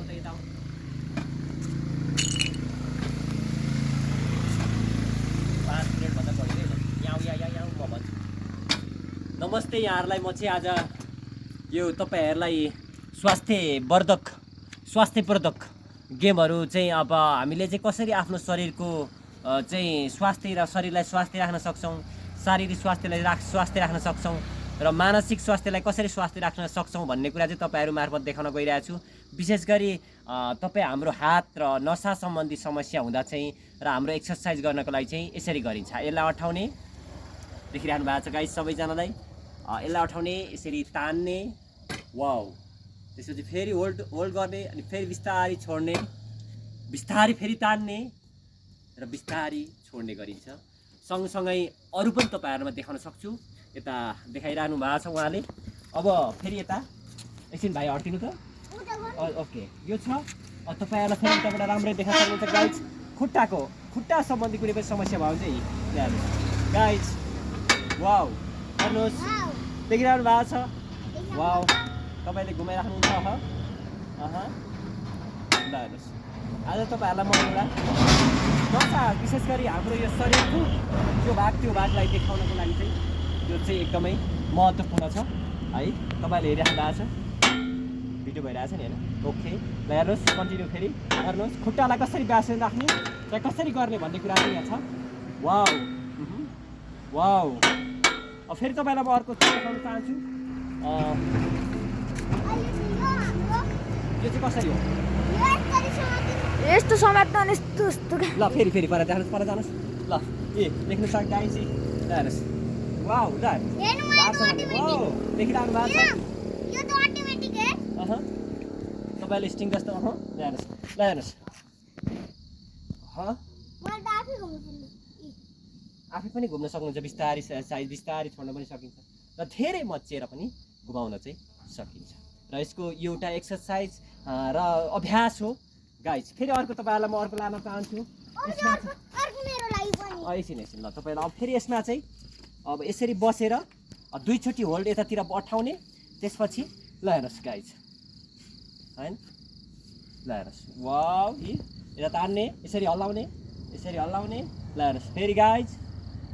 यता 5 मिनेट भन्दा बढी नै यहाँ म भन्छु नमस्ते यहाँहरूलाई म चाहिँ आज यो तपाईहरुलाई स्वास्थ्यवर्धक गेमहरु चाहिँ अब हामीले चाहिँ कसरी आफ्नो शरीरको चाहिँ स्वास्थ्य र शरीरलाई स्वास्थ्य राख्न सक्छौं शारीरिक स्वास्थ्यलाई स्वास्थ्य राख्न सक्छौं र मानसिक स्वास्थ्यलाई कसरी स्वास्थ्य राख्न सक्छौं भन्ने कुरा चाहिँ तपाईहरु मार्फत देखाउन गइरहेको छु विशेष गरी तपाई हाम्रो हात र नसा सम्बन्धी समस्या हुँदा चाहिँ र हाम्रो एक्सरसाइज गर्नको लागि चाहिँ यसरी गरिन्छ यसलाई अठाउने देखिरहनु भएको छ गाइस सबैजनालाई यसलाई अठाउने यसरी तान्ने वाउ त्यसपछि फेरि होल्ड गर्ने अनि फेरि बिस्तारै छोड्ने बिस्तारै फेरि तान्ने र बिस्तारै छोड्ने गरिन्छ सँगसँगै अरु पनि तपाईहरुमा देखाउन सक्छु यता देखाइराख्नु भएको छ उहाँले अब फेरि यता एकछिन भाइ हट्टिनु त ओके यो छ तपाईहरुलाई फेरि यताबाट राम्रै देखाउन सक्नुहुन्छ गाइस खुट्टा सम्बन्धी कुनै पनि समस्या भयो भने चाहिँ गाइस वाउ हेर्नुस् देखिरहनु भएको छ वाउ तपाईले घुमाइराख्नुहुन्छ ल हेर्नुस् आज तपाईहरुलाई म एउटा नसा विशेष गरी हाम्रो यो शरीरको त्यो भागलाई देखाउनको लागि चाहिँ यो चाहिँ एकदमै महत्त्वपूर्ण छ है तपाईले हेरिराख्नु भएको छ भिडियो भइरहेछ नि हैन ओके ल हेर्नुस् कन्टिन्यू फेरि हेर्नुस् खुट्टालाई कसरी ब्यालेन्स राख्ने र कसरी गर्ने भन्ने कुरा चाहिँ यहाँ छ वाउ वाउ अब फेरि तपाईलाई म अर्को देखाउन चाहन्छु यो चाहिँ कसरी हो यस्तो समात्न यस्तो ल फेरि पर जानुस् ल ए देख्नु सक्छ गाइस ल हेर्नुस् वाउ ल वाउ देखिरहनु भएको छ यो त अटोमेटिक हो तपाईले स्टिङ जस्तो ल हेर्नुस् आफै पनि घुम्न सक्नुहुन्छ बिस्तारै साइज बिस्तारै छोड्न पनि सकिन्छ र धेरै मच्चिएर पनि घुमाउन चाहिँ सकिन्छ र यसको एउटा एक्सरसाइज र अभ्यास हो गाइस फेरि अर्को तपाईहरुलाई म अर्को लान चाहन्छु एकछिन ल तपाईलाई अब फेरि यसमा चाहिँ अब यसरी बसेर दुई चोटी होल्ड यतातिर अठाउने त्यसपछि ल हेर्नुस् गाइस हैन ल हेर्नुस् वाउ यता तान्ने यसरी हल्लाउने ल हेर्नुस् फेरि गाइस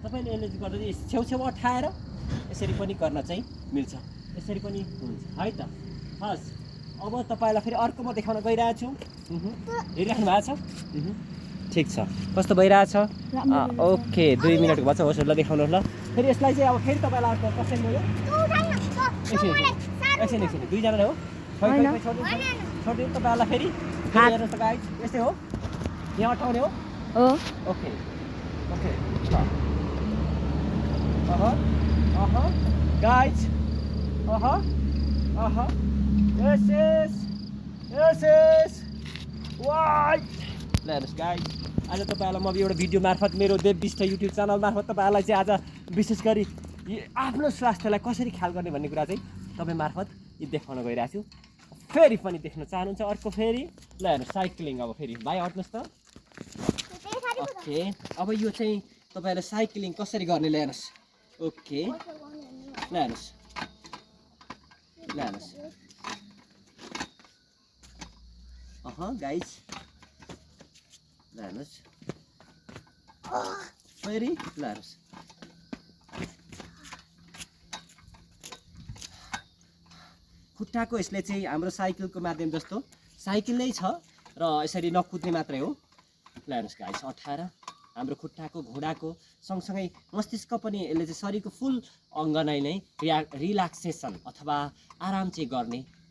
तपाईले यसले गर्दा छेउछेउ अठाएर यसरी पनि गर्न चाहिँ मिल्छ यसरी पनि हुन्छ है त हस् अब तपाईलाई फेरि अर्को म देखाउन गइरहेको छु हेरिराख्नु भएको छ ठिक छ कस्तो भइरहेछ ओके 2 मिनेटको भन्छ होस् ल देखाउनुहोस् ल फेरि यसलाई चाहिँ अब फेरि तपाईलाई अर्को कसरी भयो एकछिन दुईजनाले हो छोडिदिनु तपाईलाई फेरि हेर्नुहोस् त गाइस यस्तै हो यहाँ अठाउने हो ओके गाइस yes वाइ ल हेर्नुस् गाइस आज तपाईहरुलाई म एउटा भिडियो मार्फत मेरो देवविष्ट युट्युब च्यानल मार्फत तपाईहरुलाई चाहिँ आज विशेष गरी आफ्नो स्वास्थ्यलाई कसरी ख्याल गर्ने भन्ने कुरा चाहिँ तपाई मार्फत देखाउन गइरहेको छु फेरि पनि देख्न चाहनुहुन्छ अर्को फेरि ल हेर्नुस् साइक्लिङ अब फेरि भाइ हट्नुस् त ओके अब यो चाहिँ तपाईहरुले साइक्लिङ कसरी गर्ने ल हेर्नुस् ओके ल हेर्नुस् गाइस ल हेर्नुस् फेरि ल हेर्नुस् खुट्टाको यसले चाहिँ हाम्रो साइकलको माध्यम जस्तो साइकल नै छ र यसरी नकुद्ने मात्रै हो ल हेर्नुस् गाइस अठाएर हाम्रो खुट्टाको घुँडाको सँगसँगै मस्तिष्क पनि यसले चाहिँ शरीरको फुल अङ्ग नै रिल्याक्सेसन अथवा आराम चाहिँ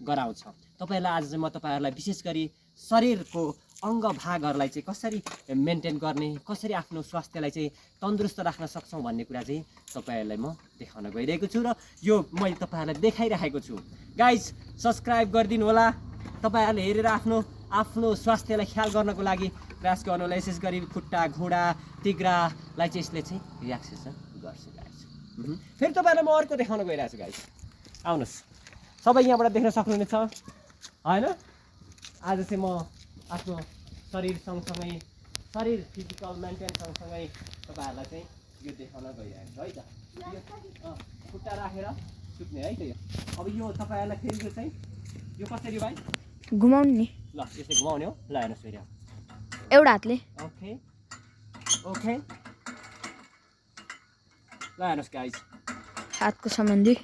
गराउँछ तपाईहरुलाई आज चाहिँ म तपाईहरुलाई विशेष गरी शरीरको अङ्ग भागहरुलाई चाहिँ कसरी मेन्टेन गर्ने कसरी आफ्नो स्वास्थ्यलाई चाहिँ तन्दुरुस्त राख्न सक्छौं भन्ने कुरा चाहिँ तपाईहरुलाई म देखाउन गइरहेको छु र यो मैले तपाईहरुलाई देखाइरहेको छु गाइस सब्स्क्राइब गरिदिनु होला तपाईहरुले हेरेर आफ्नो स्वास्थ्यलाई ख्याल गर्नको लागि प्रयास गर्नु होला विशेष गरी खुट्टा घुँडा तिघ्रालाई चाहिँ यसले चाहिँ रिल्याक्सेसन गर्छ गाइस फेरि तपाईहरुलाई म अर्को देखाउन गइरहेको छु गाइस आउनुस् सबै यहाँबाट देख्न सक्नुहुनेछ हैन आज चाहिँ म आफ्नो शरीर सँगसँगै शरीर फिजिकल मेन्टेन सँगसँगै तपाईहरुलाई चाहिँ यो देखाउन गइरहेको छु है त खुट्टा राखेर सुत्ने है त यो अब यो तपाईहरुलाई फेरि यो चाहिँ यो कसरी भाइ घुमाउनु नि ल ल यसले घुमाउने हो ल हेर्नुहोस् फेरि एउटा हातले ओके ओके ल हेर्नुहोस् गाइज हातको सम्बन्धी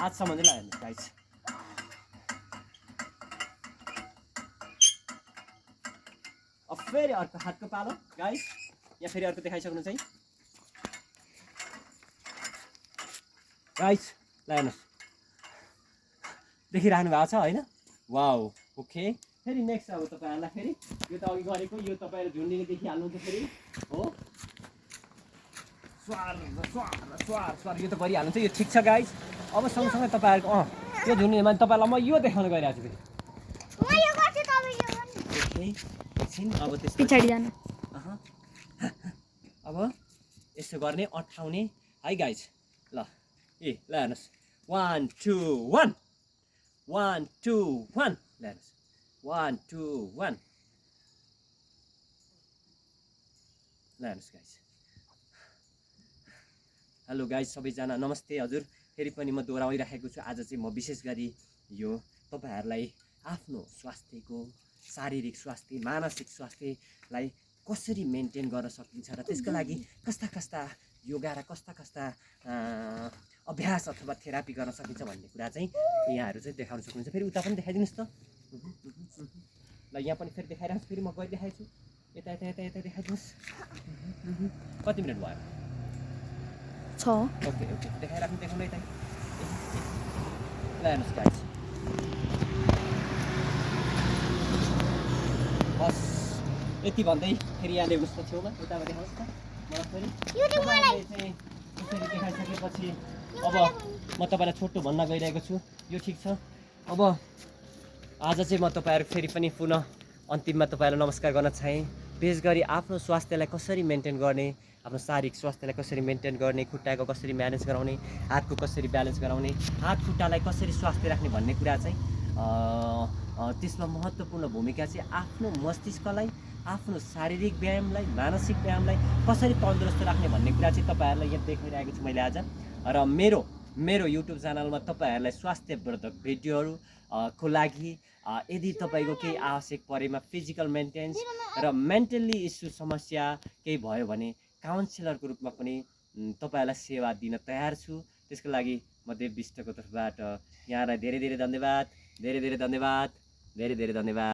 हातसम्म चाहिँ ल हेर्नुहोस् गाइज अब फेरि अर्को हातको पालो गाइज यहाँ फेरि अर्को देखाइसक्नुहुन्छ है गाइज ल हेर्नुहोस् देखिरहनु भएको छ होइन वाउ ओके फेरि नेक्स्ट अब तपाईँहरूलाई फेरि यो त अघि गरेको यो तपाईँहरू झुन्डीले देखिहाल्नुहुन्छ फेरि हो स्वार स्वार स्वार स्वार यो त गरिहाल्नुहुन्छ यो ठिक छ गाइज अब सँगसँगै तपाईँहरूको यो झुन्डीमा तपाईँलाई म यो देखाउन गइरहेको छु फेरि एकछिन अब त्यस्तो पछाडि जानु अब यसो गर्ने अठाउने है गाइज ल ल हेर्नुहोस् 1 2 1 1 2 1 ल हेर्नुहोस् 1 2 1 ल हेर्नुहोस् गाइज हेलो गाइज सबैजना नमस्ते हजुर फेरि पनि म दोहोऱ्याइराखेको छु आज चाहिँ म विशेष गरी यो तपाईँहरूलाई आफ्नो स्वास्थ्यको शारीरिक स्वास्थ्य मानसिक स्वास्थ्यलाई कसरी मेन्टेन गर्न सकिन्छ र त्यसको लागि कस्ता कस्ता योगा र कस्ता कस्ता अभ्यास अथवा थेरापी गर्न सकिन्छ भन्ने कुरा चाहिँ यहाँहरू चाहिँ देखाउन सक्नुहुन्छ फेरि उता पनि देखाइदिनुहोस् त ल यहाँ पनि फेरि देखाइरहेको फेरि म गरिदेखाएको छु यता यता यता यता देखाइदिनुहोस् कति मिनट भयो 6 ओके ओके देखाइराख्नु देखाउनु यता ल हेर्नुहोस् गाइज बस यति भन्दै फेरि यहाँ ल्याउनुहोस् त छेउमा उतामा देखाउनुहोस् त मलाई फेरि चाहिँ यसरी देखाइसकेपछि अब म तपाईँलाई छोटो भन्न गइरहेको छु यो ठिक छ अब आज चाहिँ म तपाईँहरू फेरि पनि पुनः अन्तिममा तपाईँहरूलाई नमस्कार गर्न चाहेँ विशेष गरी आफ्नो स्वास्थ्यलाई कसरी मेन्टेन गर्ने आफ्नो शारीरिक स्वास्थ्यलाई कसरी मेन्टेन गर्ने खुट्टाको कसरी म्यानेज गराउने हातको कसरी ब्यालेन्स गराउने हात खुट्टालाई कसरी स्वास्थ्य राख्ने भन्ने कुरा चाहिँ त्यसमा महत्त्वपूर्ण भूमिका चाहिँ आफ्नो मस्तिष्कलाई आफ्नो शारीरिक व्यायामलाई मानसिक व्यायामलाई कसरी तन्दुरुस्त राख्ने भन्ने कुरा चाहिँ तपाईँहरूलाई यहाँ देखाइरहेको छु मैले आज र मेरो युट्युब च्यानलमा तपाईँहरूलाई स्वास्थ्यवर्धक भिडियोहरू को लागि यदि तपाईँको केही आवश्यक परेमा फिजिकल मेन्टेन्स र मेन्टल्ली इस्यु समस्या केही भयो भने काउन्सिलरको रूपमा पनि तपाईँहरूलाई सेवा दिन तयार छु त्यसको लागि म देव विष्टको तर्फबाट यहाँलाई धेरै धेरै धन्यवाद धेरै धेरै धन्यवाद धेरै धेरै धन्यवाद।